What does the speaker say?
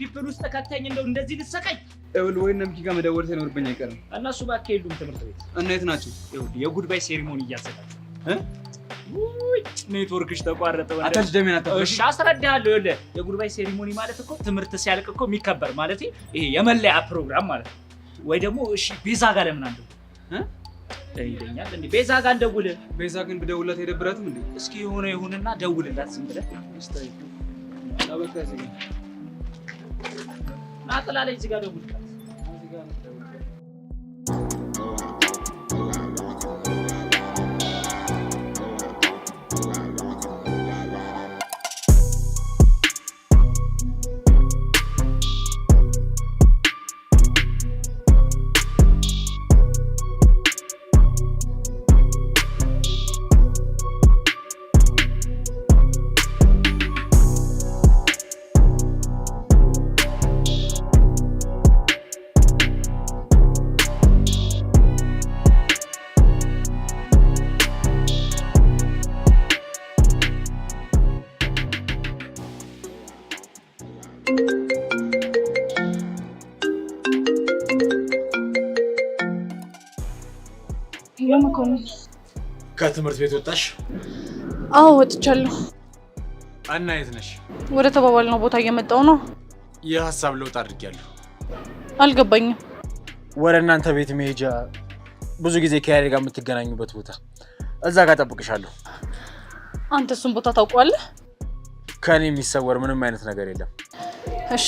ፒፕል ውስጥ ከተኝ እንደው እንደዚህ ልትሰቀኝ ወይ ነምኪ ጋር መደወል ሳይኖርብኝ አይቀርም። እነሱ ባክ የሉም ትምህርት ቤት እና የት ናቸው? የጉድባይ ሴሪሞኒ እያዘጋጁ ውይ ኔትወርክሽ ተቋረጠ ወንድ አታች ደሜና ታፈሽ እሺ አስረዳለሁ ይኸውልህ የጉድባይ ሴሪሞኒ ማለት እኮ ትምህርት ሲያልቅ እኮ የሚከበር ማለት ይሄ የመለያ ፕሮግራም ማለት ነው ወይ ደግሞ እሺ ቤዛ ጋር ለምን አንደው ይለኛል እንዴ ቤዛ ጋር እንደውል ቤዛ ግን ብደውልላት አይደብራትም እንዴ እስኪ ይሁንና ደውልላት ዝም ብለህ እስታይ ታበቃ ዘጋ ናጥላለች እዚህ ጋር ደውልላት እዚህ ጋር ነው ከትምህርት ቤት ወጣሽ? አዎ ወጥቻለሁ። እና የት ነሽ? ወደ ተባባልነው ቦታ እየመጣሁ ነው። የሐሳብ ለውጥ አድርጌያለሁ። አልገባኝም። ወደ እናንተ ቤት መሄጃ ብዙ ጊዜ ከያሬ ጋር የምትገናኙበት ቦታ እዛ ጋር ጠብቅሻለሁ። አንተ እሱን ቦታ ታውቀዋለህ? ከኔ የሚሰወር ምንም አይነት ነገር የለም። እሺ